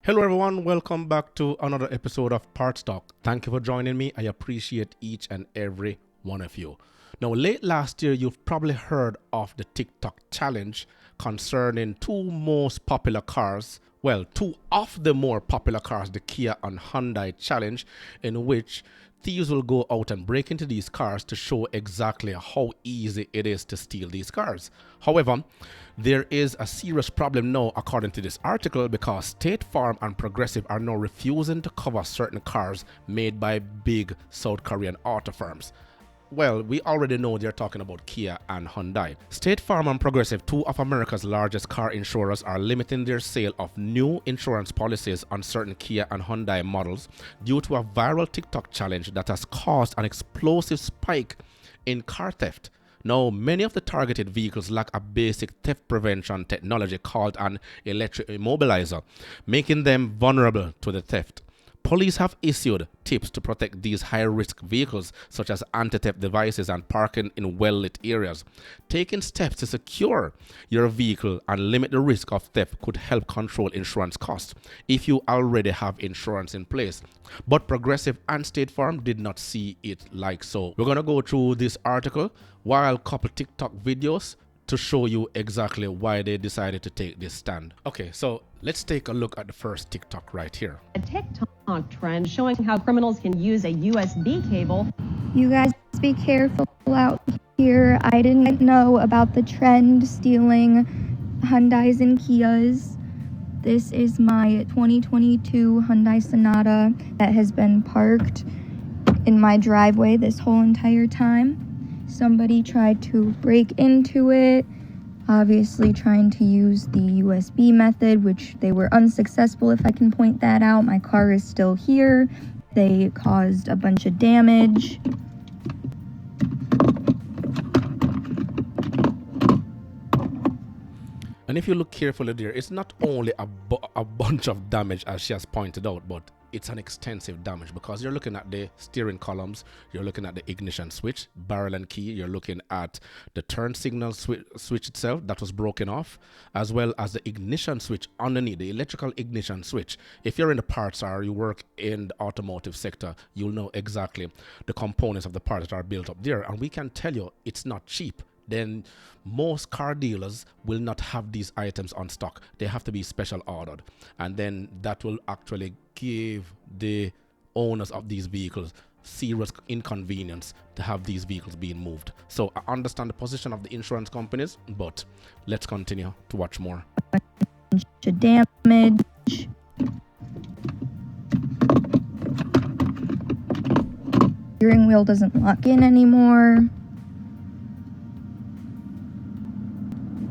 Hello everyone, welcome back to another episode of Parts Talk. Thank you for joining me. I appreciate each and every one of you. Now, late last year, you've probably heard of the TikTok challenge concerning two most popular cars. Well, two of the more popular cars, the Kia and Hyundai challenge, in which thieves will go out and break into these cars to show exactly how easy it is to steal these cars. However, there is a serious problem now, according to this article, because State Farm and Progressive are now refusing to cover certain cars made by big South Korean auto firms. Well, we already know they're talking about Kia and Hyundai. State Farm and Progressive, two of America's largest car insurers, are limiting their sale of new insurance policies on certain Kia and Hyundai models due to a viral TikTok challenge that has caused an explosive spike in car theft. Now, many of the targeted vehicles lack a basic theft prevention technology called an electric immobilizer, making them vulnerable to the theft. Police have issued tips to protect these high-risk vehicles, such as anti-theft devices and parking in well-lit areas. Taking steps to secure your vehicle and limit the risk of theft could help control insurance costs if you already have insurance in place. But Progressive and State Farm did not see it like so. We're going to go through this article while couple TikTok videos to show you exactly why they decided to take this stand. Okay, so let's take a look at the first TikTok right here. A TikTok trend showing how criminals can use a USB cable. You guys be careful out here. I didn't know about the trend stealing Hyundais and Kias. This is my 2022 Hyundai Sonata that has been parked in my driveway this whole entire time. Somebody tried to break into it, obviously trying to use the USB method, which they were unsuccessful, if I can point that out. My car is still here. They caused a bunch of damage. And if you look carefully there, it's not only a bunch of damage, as she has pointed out, but it's an extensive damage, because you're looking at the steering columns, you're looking at the ignition switch, barrel and key, you're looking at the turn signal switch itself that was broken off, as well as the ignition switch underneath, the electrical ignition switch. If you're in the parts or you work in the automotive sector, you'll know exactly the components of the parts that are built up there. And we can tell you it's not cheap. Then most car dealers will not have these items on stock. They have to be special ordered, and then that will actually give the owners of these vehicles serious inconvenience to have these vehicles being moved. So I understand the position of the insurance companies, but let's continue to watch more. Damage. Steering wheel doesn't lock in anymore.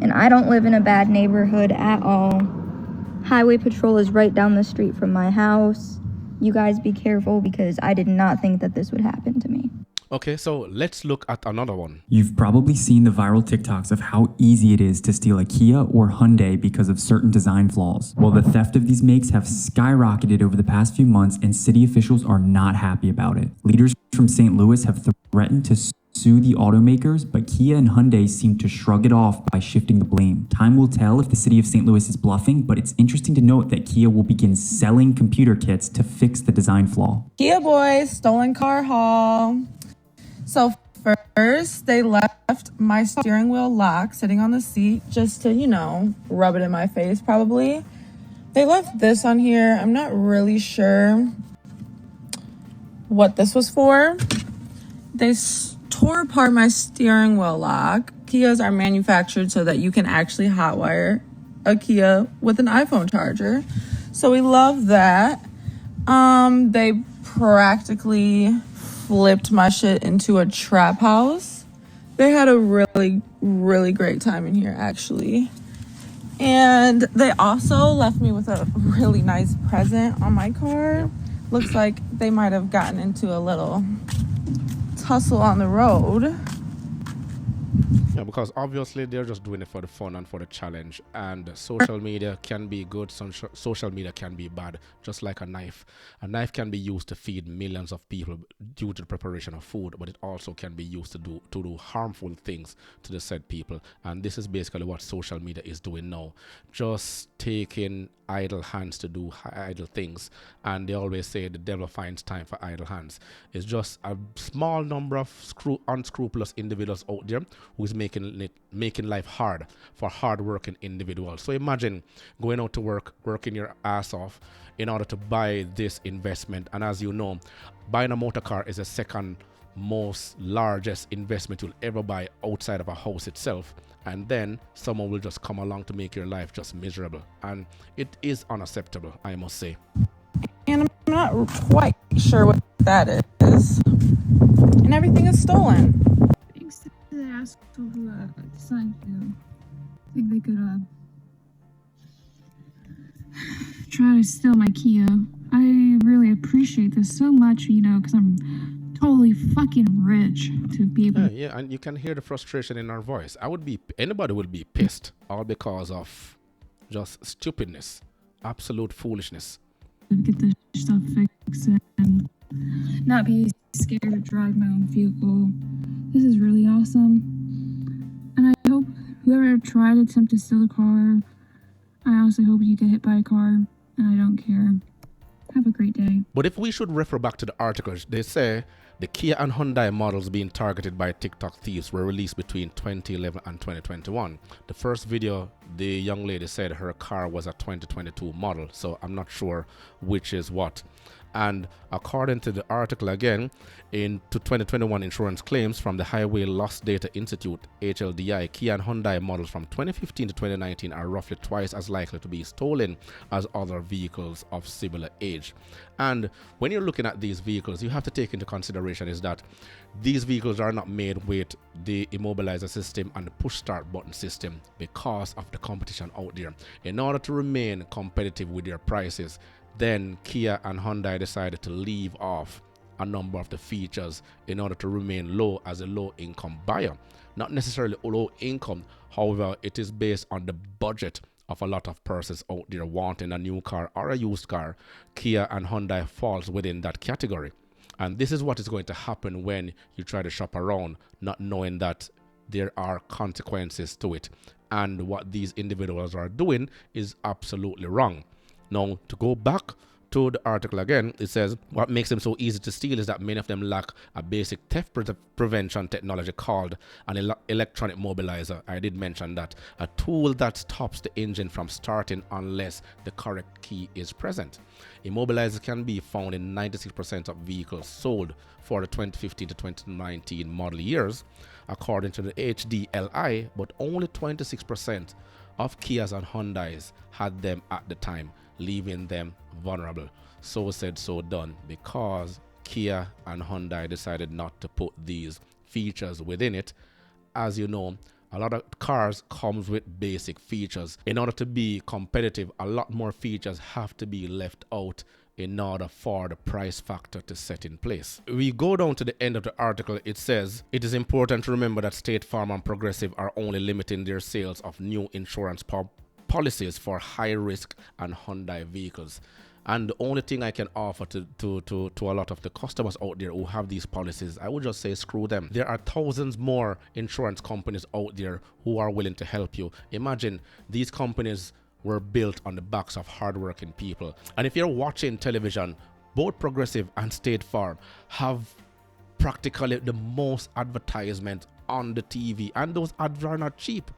And I don't live in a bad neighborhood at all. Highway patrol is right down the street from my house. You guys be careful, because I did not think that this would happen to me. Okay, so let's look at another one. You've probably seen the viral TikToks of how easy it is to steal a Kia or Hyundai because of certain design flaws. Well, the theft of these makes have skyrocketed over the past few months, and city officials are not happy about it. Leaders from St. Louis have threatened to sue the automakers, but Kia and Hyundai seem to shrug it off by shifting the blame. Time will tell if the city of St. Louis is bluffing, but it's interesting to note that Kia will begin selling computer kits to fix the design flaw. Kia boys, stolen car haul. So first, they left my steering wheel lock sitting on the seat just to, rub it in my face probably. They left this on here. I'm not really sure what this was for. They tore apart my steering wheel lock. Kias are manufactured so that you can actually hotwire a Kia with an iPhone charger. So we love that. They practically flipped my shit into a trap house. They had a really, really great time in here, actually. And they also left me with a really nice present on my car. Looks like they might have gotten into a little tussle on the road. Yeah, because obviously they're just doing it for the fun and for the challenge. And social media can be good, social media can be bad, just like a knife. A knife can be used to feed millions of people due to the preparation of food, but it also can be used to do harmful things to the said people. And this is basically what social media is doing now, just taking idle hands to do idle things. And they always say the devil finds time for idle hands. It's just a small number of unscrupulous individuals out there who is making life hard for hard-working individuals. So imagine going out to work, working your ass off in order to buy this investment. And as you know, buying a motor car is the second most largest investment you'll ever buy outside of a house itself. And then someone will just come along to make your life just miserable. And it is unacceptable, I must say. And I'm not quite sure what that is. And everything is stolen. Thanks to the asshole who decided to think they could try to steal my Kia. I really appreciate this so much, because I'm totally fucking rich to be able to. Yeah, and you can hear the frustration in our voice. Anybody would be pissed, all because of just stupidness, absolute foolishness. Get this stuff fixed and not be scared to drive my own vehicle. This is really awesome. And I hope whoever tried to attempt to steal the car, I honestly hope you get hit by a car, and I don't care. Have a great day. But if we should refer back to the articles, they say the Kia and Hyundai models being targeted by TikTok thieves were released between 2011 and 2021. The first video, the young lady said her car was a 2022 model, so I'm not sure which is what. And according to the article again, in 2021 insurance claims from the Highway Loss Data Institute, HLDI, Kia and Hyundai models from 2015 to 2019 are roughly twice as likely to be stolen as other vehicles of similar age. And when you're looking at these vehicles, you have to take into consideration is that these vehicles are not made with the immobilizer system and the push start button system because of the competition out there. In order to remain competitive with their prices, then Kia and Hyundai decided to leave off a number of the features in order to remain low as a low income buyer. Not necessarily low income, however, it is based on the budget of a lot of persons out there wanting a new car or a used car. Kia and Hyundai falls within that category. And this is what is going to happen when you try to shop around, not knowing that there are consequences to it. And what these individuals are doing is absolutely wrong. Now, to go back to the article again, it says what makes them so easy to steal is that many of them lack a basic theft prevention technology called an electronic mobilizer. I did mention that, a tool that stops the engine from starting unless the correct key is present. Immobilizers can be found in 96% of vehicles sold for the 2015 to 2019 model years, according to the HDLI, but only 26% of Kias and Hyundais had them at the time, leaving them vulnerable. So said, so done, because Kia and Hyundai decided not to put these features within it. As you know, a lot of cars comes with basic features. In order to be competitive, a lot more features have to be left out in order for the price factor to set in place. We go down to the end of the article. It says it is important to remember that State Farm and Progressive are only limiting their sales of new insurance policies for high risk and Hyundai vehicles. And the only thing I can offer to a lot of the customers out there who have these policies, I would just say screw them. There are thousands more insurance companies out there who are willing to help you. Imagine these companies were built on the backs of hardworking people. And if you're watching television, both Progressive and State Farm have practically the most advertisement on the TV, and those ads are not cheap.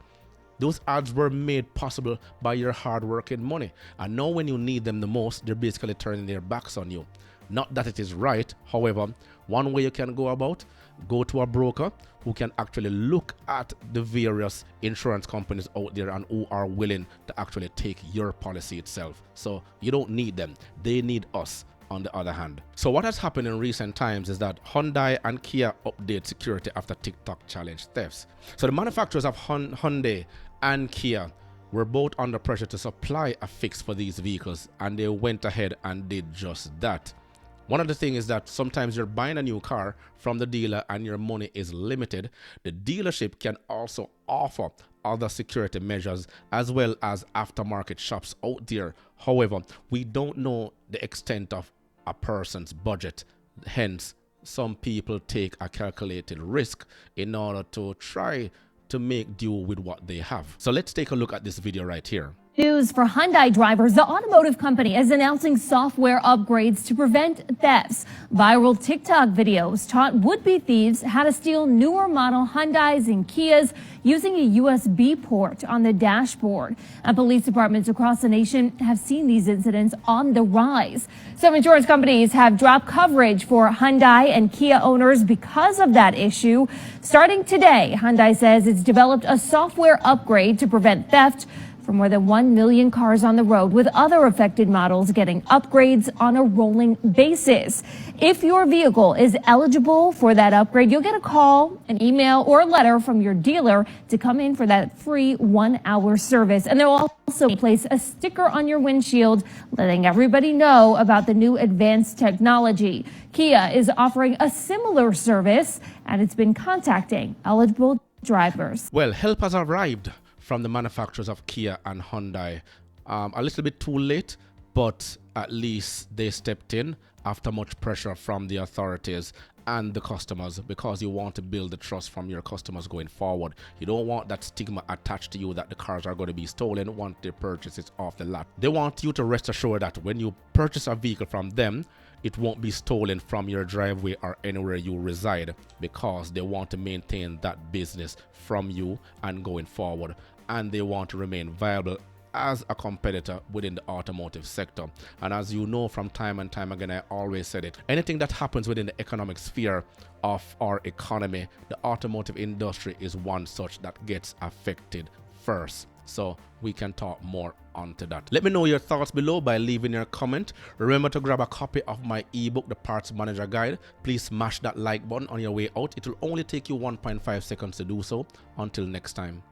Those ads were made possible by your hard-working money. And now when you need them the most, they're basically turning their backs on you. Not that it is right. However, one way you can go about, go to a broker who can actually look at the various insurance companies out there and who are willing to actually take your policy itself. So you don't need them. They need us, on the other hand. So what has happened in recent times is that Hyundai and Kia update security after TikTok challenge thefts. So the manufacturers of Hyundai and Kia were both under pressure to supply a fix for these vehicles, and they went ahead and did just that. One of the things is that sometimes you're buying a new car from the dealer and your money is limited. The dealership can also offer other security measures as well as aftermarket shops out there. However, we don't know the extent of a person's budget. Hence, some people take a calculated risk in order to try to make do with what they have. So let's take a look at this video right here. News for Hyundai drivers. The automotive company is announcing software upgrades to prevent thefts. Viral TikTok videos taught would-be thieves how to steal newer model Hyundais and Kias using a USB port on the dashboard. And police departments across the nation have seen these incidents on the rise. Some insurance companies have dropped coverage for Hyundai and Kia owners because of that issue. Starting today, Hyundai says it's developed a software upgrade to prevent theft for more than 1 million cars on the road, with other affected models getting upgrades on a rolling basis. If your vehicle is eligible for that upgrade, you'll get a call, an email, or a letter from your dealer to come in for that free 1-hour service. And they'll also place a sticker on your windshield letting everybody know about the new advanced technology. Kia is offering a similar service, and it's been contacting eligible drivers. Well, help has arrived from the manufacturers of Kia and Hyundai. A little bit too late, but at least they stepped in after much pressure from the authorities and the customers, because you want to build the trust from your customers going forward. You don't want that stigma attached to you that the cars are going to be stolen once they purchase it off the lot. They want you to rest assured that when you purchase a vehicle from them, it won't be stolen from your driveway or anywhere you reside, because they want to maintain that business from you and going forward, and they want to remain viable as a competitor within the automotive sector. And as you know, from time and time again, I always said it, anything that happens within the economic sphere of our economy, the automotive industry is one such that gets affected first. So we can talk more onto that. Let me know your thoughts below by leaving your comment. Remember to grab a copy of my ebook, The Parts Manager Guide. Please smash that like button on your way out. It will only take you 1.5 seconds to do so. Until next time.